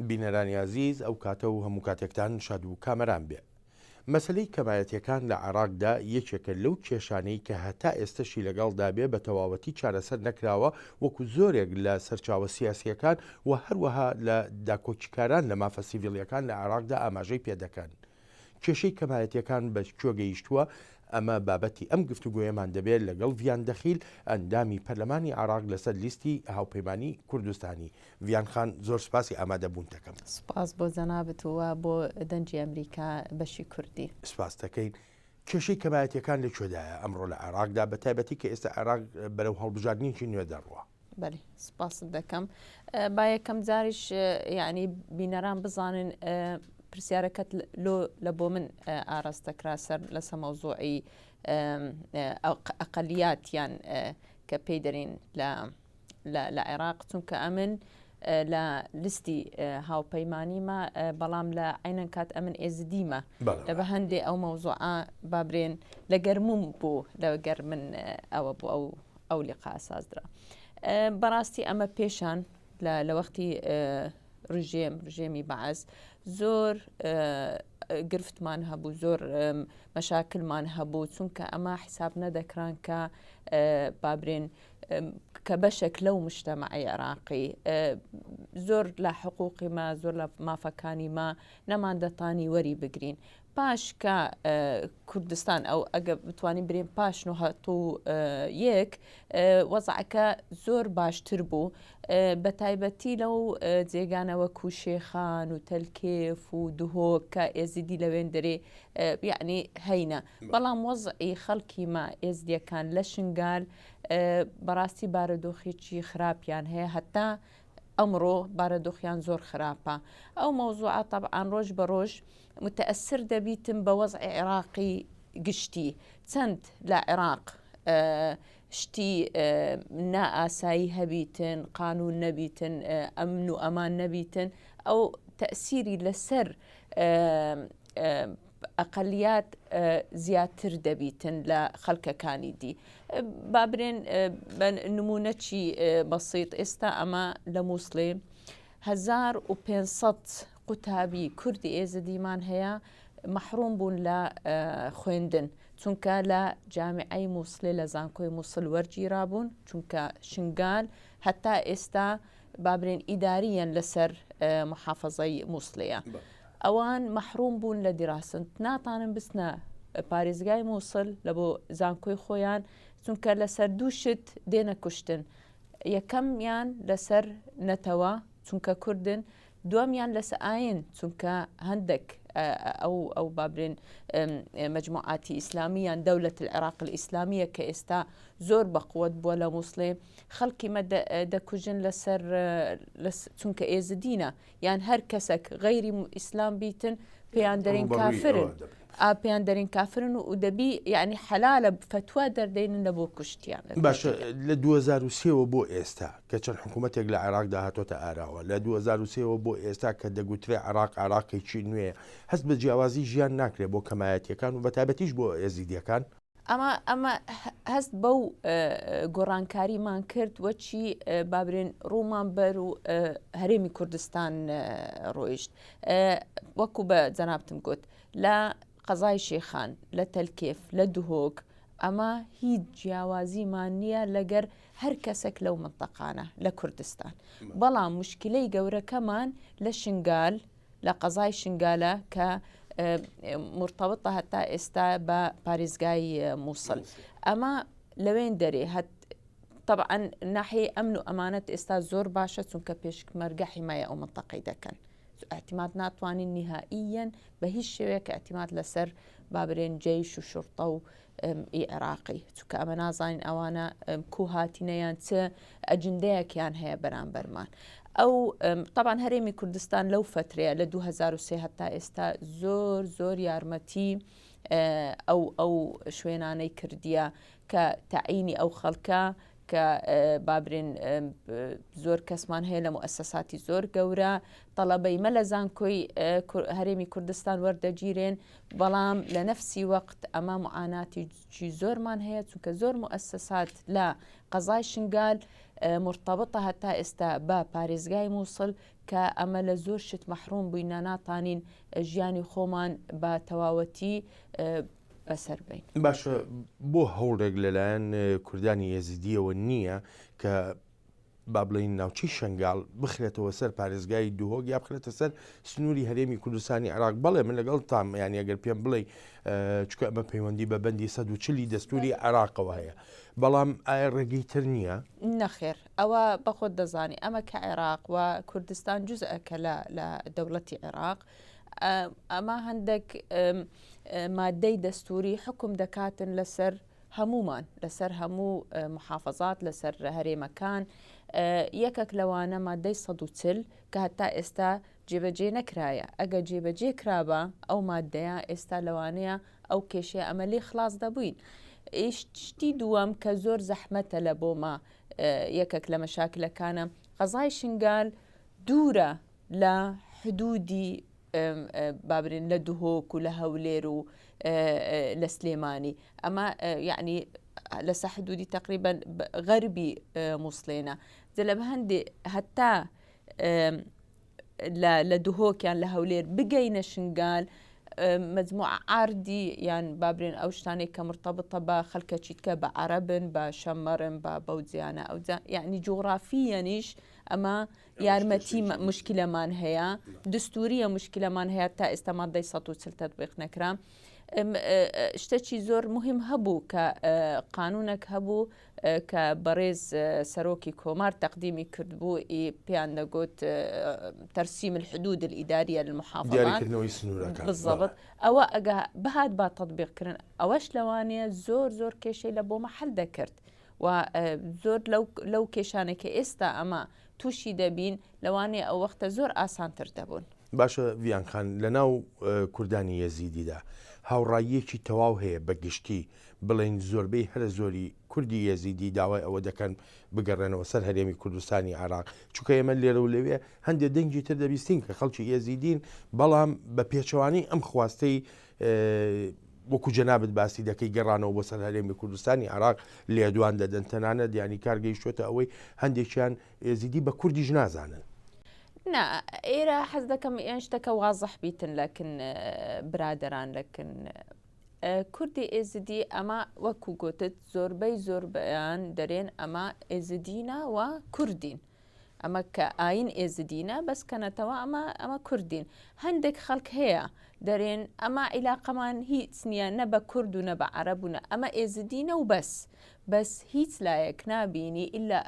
بینەرانی عزیز ئەو کاتە و هەموو کاتێکتان شاد و کامەران بێ. مەسلەی کەمایەتیەکان لە عێراقدا یەکێکە لەو کێشانەی کە هەتا ئێستاشی لەگەڵدا بێ بە تەواوەتی چارەسەر نەکراوە، وەکو زۆرێک لە سەرچاوە سیاسیەکان و هەروەها لە داکۆچیکاران لە مافە سیڤیلیەکان لە عێراقدا ئاماژەی پێدەکەن. کێشەی کەمایەتیەکان بە کوێ گەیشتووە؟ ئەمە بابەتی ئەم گفتوگوۆیەمان دەبێت لەگەڵ ڤیان دەخیل، ئەندامی پەرلەمانی عێراق لەسەر لیستی هاوپەیمانی کوردستانی. ڤیان خان، زۆر سپاسی ئامادەبوونتەکەم. سپاس بۆ جەنابەتەوە بۆ دەنجی ئەمریکا بەشی کوردی. سپاس دەکەین. کێشەی کەمایەتیەکان لەکوێدایە ئەمڕۆ لە عێراقدا، بە تایبەتی کە ئێستا عێراق بەرەو هەڵبژاردنێکی نوێ دەڕوە؟ بەێ سپاست دەکەم. با یەکەم جاریش یعنی بینەران بزانن پرسیارەکەت لە بۆ من ئاراستەکرا سەر لەسە مەوزوعی ئەقەلیاتیان کە پێی دەرین لە عێراق، چونکە ئەمن لە لیستی هاوپەیمانیمە، بەڵام لە عینەن کات ئەمن ئێزدیمە لە بە هەندێ ئەو مەوزوعە بابرێن لە گەرموم بوو لەگەر من ئەوە بوو ئەو لقا ئاسازدرا. بەڕاستی ئەمە پێشان لە وەختی ڕژێمی بەعەز زۆر گرفتمان هەبوو، زۆر مەشاکلمان هەبوو، چونکە ئەمە حیساب نەدەکران کە بابرێن کە بەشێک لەو مجتەمەعی عێراقی زۆر لە حقوقی ما، زۆر لە مافەکانی ما نەمان دەتانی وەری بگرین. پاش کە کوردستان ئەو ئەگە بتوانین برین پاش 1991 وەزعەکە زۆر باشتر بوو، بە تایبەتی لەو جێگانەوە کوشێخان و تەلکێف و دهۆک کە ئێزیدی لەوێن دەرێ یعنی هەینە. بەڵام وەزعی خەڵکی ما ئێزدیەکان لە شنگال بەڕاستی بارەدۆخێکی خراپیان هەیە، هەتا ئەمڕۆ بارەدۆخیان زۆر خراپە. ئەو مەوزوعە طەبعاً ڕۆژ بە ڕۆژ متەئەسر دەبیتم بە وەزعی عێراقی گشتی. چەند لە عێراق شتی نائاسایی هەبیتن، قانون نەبیتن، ئەمن و ئەمان نەبیتن، ئەو تەئسیری لەسەر ئەقەلیات زیاتر دەبیتن لە خەڵکەکانی دی. بابرێن نمونەکی بەسیط، ئێستا ئەمە لە مووسڵێ 1500 قوتابی کوردی ئێزدیمان هەیە مەحروم بوون لە خوێندن، چونکە لە جامیعەی مووسڵێ لە زانکۆی مووسڵ وەرگیرا بوون، چونکە شنگال هەتا ئێستا بابرێن ئیداریەن لەسەر محافەزەی مووسڵەیە. ئەوان مەحروم بوون لە دیراسن، ناتانن بستنە پارێزگای مووسڵ لە بۆ زانکۆی خۆیان، چونکە لەسەر دووشت دێنە کوشتن. یەکەمیان لەسەر نەتەوە چونکە کوردن، دووەمیان لەسەر ئاین چونکە هەندێک ئەو بابرێن مەجموعاتی ئیسلامیان دەولەت العێراق الئیسلامیە کە ئێستا زۆر بەقووەت بووە لە مووسڵێ، خەڵکی مە دەکوژن لەسەر چونکە ئێزدینە، یان هەر کەسێک غەیری ئیسلام بیتن پێیان دەرین کافرن، پێیان دەرین کافرن و دەبی یعنی حەلالە فتوا دەردەینن لە بۆ کوشتیان. باشە، لە 2023ەوە بۆ ئێستا کە چەند حکوومەتێک لە عێراقدا هاتۆتە ئاراوە، لە 2023ەوە بۆ ئێستا کە دەگوترێ عێراق عێراقێکی نوێ، هەست بە جیاوازی ژیان ناکرێت بۆ کەمایەتیەکان و بەتایبەتیش بۆ ئێزیدیەکان. ئەمە هەست بەو گۆڕانکاریمان کرد وەچی بابرێن ڕوومان بەر و هەرێمی کوردستان ڕۆیشت. وەکو بە جەنابتم گوت لە قەزای شێخان، لە تەلکێف، لە دهۆک، ئەمە هیچ جیاوازیمان نییە لەگەر هەر کەسێک لەو منتەقانە لە کوردستان. بەڵام مشکلەی گەورەکەمان لە شنگال، لە قەزای شنگالە کە مرتبطە هەتا ئێستا بە پارێزگای مووسڵ. ئەمە لەوێن دەرێ طبعاً ناحیە ئەمن و ئەمانەت ئێستا زۆر باشە، چونکە پێشمەرگە حیمایە ئەو منتەقەی دەکەن. اعتماد ناتوانین نهائیاً بە هیچ شێوەیەک اعتماد لەسەر بابرێن جەیش و شورتە و عێراقی، چونکە ئەمە نازانین ئەوانە کو هاتینەیان چ ئەجندەیەکیان هەیە بەرامبەرمان. ئەو طبعاً هەرێمی کوردستان لەو فترەیە لە 2023 هەتا ئێستا زۆر یارمەتی ئەو شوێنانەی کردیە کە تەعینی ئەو خەڵکە کە بابرێن زۆر کەسمان هەیە لە مؤسساتی زۆر گەورە تەڵەبەی مە لە زانکۆی هەرێمی کوردستان وەردەگیرێن، بەڵام لە نەفسی وەقت ئەمە معاناتیی زۆرمان هەیە، چونکە زۆر مؤسسات لە قەزای شنگال مرتبطە هەتا ئێستا بە پارێزگای مووسڵ کە ئەمە لە زۆر شت مەحروم بووینە ناتانین ژیانی خۆمان بە تەواوەتی بەسەر بین. باشە بۆ هەوڵێک لەلایەن کوردانی یەزیدیەوە نییە کە با بڵین ناوچەی شنگال بخرێتەوە سەر پارێزگای دوهۆک یا بخرێتە سەر سنووری هەرێمی کوردستانی عێراق. بەڵێ من لەگەڵ تام یانی ئەگەر پێم بڵێ چکە ئەمە پەیوەندی بە بەندی 140 دەستوری عێراقەوە هەیە، بەڵام ئایا ڕێگەی تر نییە؟ نەخێر، ئەوە بەخۆت دەزانی ئەمە کە عێراق و کوردستان جزئەکە لە دەوڵەتی عێراق، ئەمە هەندێک مادەی دەستوری حکم دەکاتن لەسەر هەمومان، لەسەر هەموو محافەزات، لەسەر هەرێمەکان. یەکێک لەوانە مادەی 140 کە هەتا ئێستا جێبەجێ نەکرایە. ئەگە جێبەجێ کرابە ئەو مادەیە ئێستا لەوانەیە ئەو کێشەیە ئەمەلی خلاص دەبووین. شتی دووەم کە زۆر زەحمەتە لە بۆمە یەکێک لە مەشاکلەکانە، قەزای شنگال دوورە لە حدودی بابرین لە دوهۆک و لە هەولێر و لە سلێمانی، ئەمە یعنی لەسە حدودی تقریبا غەربی مووسڵێنە جەلە بە هەندێ هەتا لە دوهۆکیان لە هەولێر بگەینە شنگال مجموعە ئاردی یان بابرێن ئەو شتانێک کە مرتەبتە بە خەڵکە چیتکە بە عەرەبن بە شەممەرن بە بەوجیانە ئەو یعنی جوغرافیەنیش ئەمە یارمەتی مشکلەمان هەیە، دستوریە مشکلەمان هەیە تا ئێستا مادەی 140 تەطبیق نەکرا. شتێکی زۆر مهم هەبوو کە قانونێک هەبوو کە بەڕێز سەرۆکی کۆمار تەقدیمی کردبوو پێیان دەگوت تەرسیم الحدود الئیداریە للمحافظات بالضبط. ئەوە ئەگە بەهات با تەطبیقکردن ئەوەش لەوانەیە زۆر کێشەی لە بۆمە حەل دەکرد و زۆر لەو کێشانێکە ئێستا ئەمە تووشی دەبین لەوانەیە ئەو وەختە زۆر ئاسانتر دەبوون. باشە ڤیانخان، لە ناو کوردانی یەزیدیدا هاوڕاییەکی تەواو هەیە بە گشتی بڵین زۆربەی هەرە زۆری کوردی یەزیدی داوای ئەوە دەکەن بگەڕێنەوە سەر هەرێمی کوردستانی عێراق، چونکە ئێمە لێرە و لەوێ هەندێک دەنگی تر دەبیستین کە خەڵکی یەزیدین، بەڵام بە پێچەوانی ئەم خواستەی وەکو جەنابەت باسی دەکەی گەڕانەوە بۆ سەر هەرێمی کوردستانی عێراق لێدوان دەدەن. تەنانەت دیانی کارگەیشتوێتە ئەوەی هەندێکیان یەزیدی بە کوردیش نازانن. نا ئێرە حەز دەکەم ئێن شتەکە وازەح بیتن لەکن برادەران لەکن کوردی ئێزدی ئەمە وەکو گوتت زۆربەیان دەرێن ئەمە ئێزدینە و کوردین، ئەمە کە ئاین ئێزدینە بەسکەنەتەوە ئەمە کوردین. هەندێک خەڵک هەیە دەرێن ئەمە عیلاقەمان هیچ نییە، نە بە کورد و نە بە عەرەبوونە، ئەمە ئێزدینە و بەس هیچ لایەک نابینی ئللا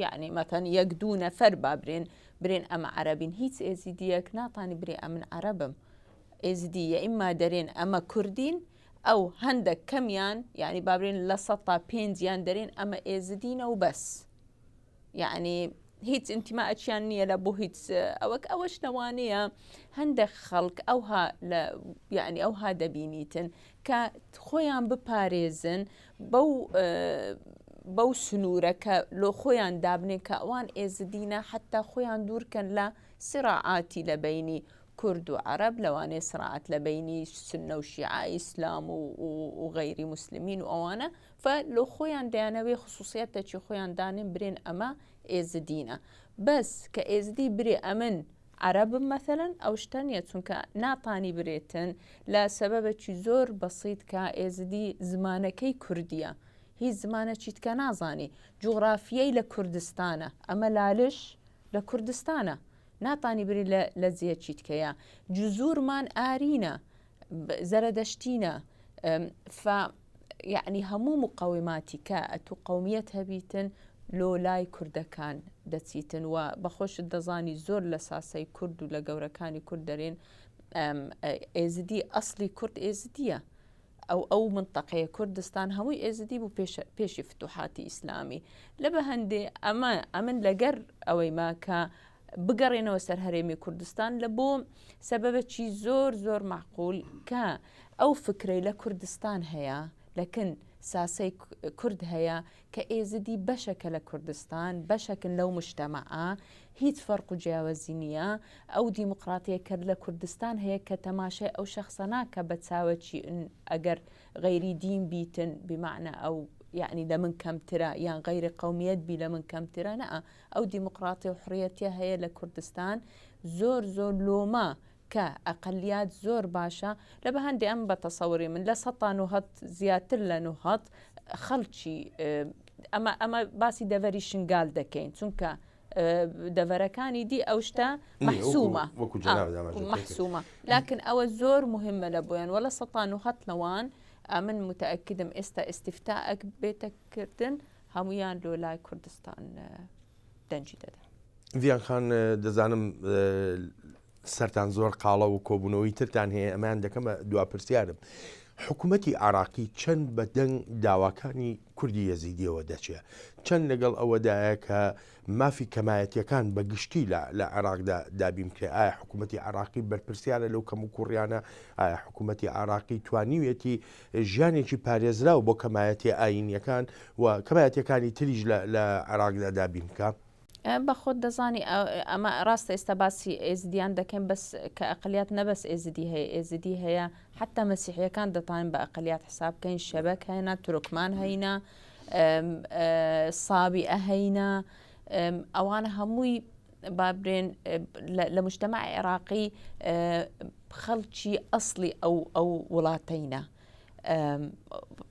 یعنی مەتەن یەک دوو نەفەر برێن ئەمە عەرەبین، هیچ ئێزیدیەک ناتانی برێ ئەمن عەرەبم. ئێزدیە ئیما دەرێن ئەمە کوردین، ئەو هەندێک کەمیان یعنی بابرێن لە 105 دەرێن ئەمە ئێزدینە و بەس، یعنی هیچ ئینتیماعەتیان نییە لە بۆ هیچ ئەوەش لەوانەیە هەندێک خەڵک ئەوها دەبینیتن کە خۆیان بپارێزن بەو سنوورە کە لۆ خۆیان دابنێ کە ئەوان ئێزدینە حتا خۆیان دوورکەن لە سراعاتی لە بینی کورد و عەرەب، لەوانەیە سراعات لە بینی سنە و شیعە ئیسلام و غەیری مسلمین و ئەوانە لۆ خۆیان دەیانەوێ خصوصیەتێکی خۆیان دانێن برێن ئەمە ئێزدینە، بەس کە ئێزدی برێ ئەمن عەرەبم مەثەلەن ئەو شتە نیە، چونکە ناتانی برێتن لە سەبەبێکی زۆر بەسیط کە ئێزدی زمانەکەی کوردیە، هیچ زمانە چیتکە نازانی، جوغرافیەی لە کوردستانە، ئەمە لالش لە کوردستانە، ناتانی بری لە جێ چیتکەیە، جزورمان ئارینە، زەرەدەشتینە، یعنی هەموو مقەوماتی کە ئەتو قەومیەت هەبیتن لۆ لای کوردەکان دەچیتن و بەخۆشت دەزانی زۆر لە ساسەی کورد و لە گەورەکانی کورد دەرێن ئێزدی ئەسلی کورد ئێزدیە، ئەو منطقەیە کوردستان هەمووی ئێزدی بوو پێشی فتوحاتی ئیسلامی. لە بە هەندێ ئەمن لەگەر ئەوەی ما کە بگەڕێنەوە سەر هەرێمی کوردستان لە بۆ سەبەبێکی زۆر معقول کە ئەو فکرەی لە کوردستان هەیە، لەکن ساسەی کورد هەیە کە ئێزدی بەشەکە لە کوردستان، بەشەکن لەو مشتەمەعە، هیچ فەرق و جیاوازی نییە. ئەو دیموقراتیە کرد لە کوردستان هەیە کە تەماشای ئەو شەخصە ناکە بە چاوەکی ئەگەر غەیری دین بیتن بمعنە ئەو یعنی لە من کەمترە یان غیری قومیەت بی لە من کەمترە نە ئەو دیموقراتی و حڕیەتە هەیە لە کوردستان زۆر زۆر لۆمە کە ئەقلیات زۆر باشە لە بە هەندێک ئەم بە تەسەوری من لە ١٠٠ زیاتر لە ٩ خەڵکی ئەمە باسی دەڤەری شنگال دەکەین چونکە دەڤەرەکانی دی ئەو شتە مەحسومە مەحسومە لاکن ئەوە زۆر مهمە لە بۆیان وە لە ١٠٠ لەوان من متأكدم ئێستا ئستیفتاءەک بێتەکردن هەمویان لۆ لای کوردستان دەنجی دەدەن. ڤیان خان دەزانم سەرتان زۆر قاڵە و کۆبوونەوەی ترتان هەیە ئەمان دەکەمە دواپرسیارم. حکوومەتی عراقی چەند بە دەنگ داواکانی کوردی یەزیدیەوە دەچێت چەند لەگەڵ ئەوەدایە کە مافی کەمایەتیەکان بە گشتی لە عراقدا دابین کرێ ئایا حکوومەتی عراقی بەرپرسیارە لەو کەم و کوڕیانە ئایا حکوومەتی عراقی توانیوێتی ژیانێکی پارێزراو بۆ کەمایەتی ئاینیەکان و کەمایەتەکانی تریژ لە عراقدا دابین بکە؟ بە خۆت دەزانی ئەمە ڕاستە ئێستا باسی ئێزدیان دەکەن بەس کە ئەقلیات نەبەس ئێزدی هەیە ئێزدی هەیە حتا مەسیحیەکان دەتوانن بە ئەقلیات حساب بکەین شەبەک هەیەنا تورکمان هەینا سابی ئەهەینا ئەوانە هەمووی بابرێن لە مجتەمع عێراقی خەڵکی ئەسڵی ئەو وڵاتەینە.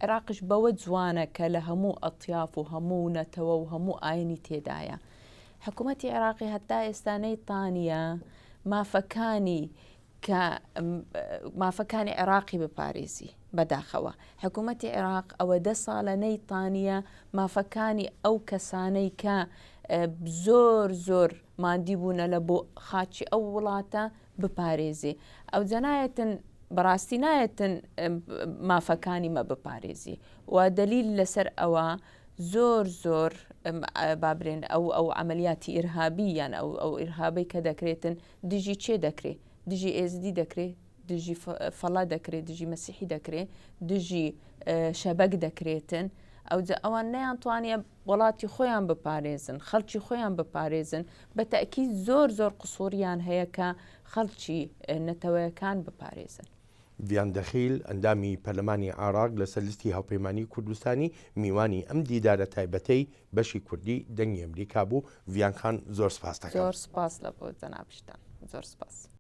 عێراقش بەوە جوانە کە لە هەموو ئەطیاف و هەموو نەتەوە و هەموو ئاینی تێدایە. حکوومەتی عێراقی هەتا ئێستانەی تانیە مافەکانی عێراقی بپارێزی بەداخەوە. حکوومەتی عێراق ئەوە 10 ساڵە نەیتانیە مافەکانی ئەو کەسانەی کە زۆر زۆر مادی بوونە لە بۆ خاچی ئەو وڵاتە بپارێزی. ئەو جەنایەتن بەڕاستی نایەتن مافەکانی مە بپارێزی و دلیل لەسەر ئەوە زۆر زۆر بابرێن ئەو عملیاتی ئیرهابی یان ئەو ئیرهابی کە دەکرێتن دژی چێ دەکرێت دژی ئێزدی دەکرێت دژی فەڵا دەکرێت دژی مەسیحی دەکرێت دژی شەبەک دەکرێتن ئەوان نەیانتوانە وڵاتی خۆیان بپارێزن خەڵکی خۆیان بپارێزن بە تەئکید زۆر زۆر قسووریان هەیە کە خەڵکی نەتەوەیەکان بپارێزن. ڤیان دەخیل ئەندامی پەرلەمانی عراق لەسەر لیستی هاوپەیمانی کوردستانی میوانی ئەم دیدارە تایبەتەی بەشی کوردی دەنگی ئەمریکا بوو. ڤیان خان زۆر سپاس دەکەم. زۆر سپاس لە بۆ جەنابشتان زۆر سپاس.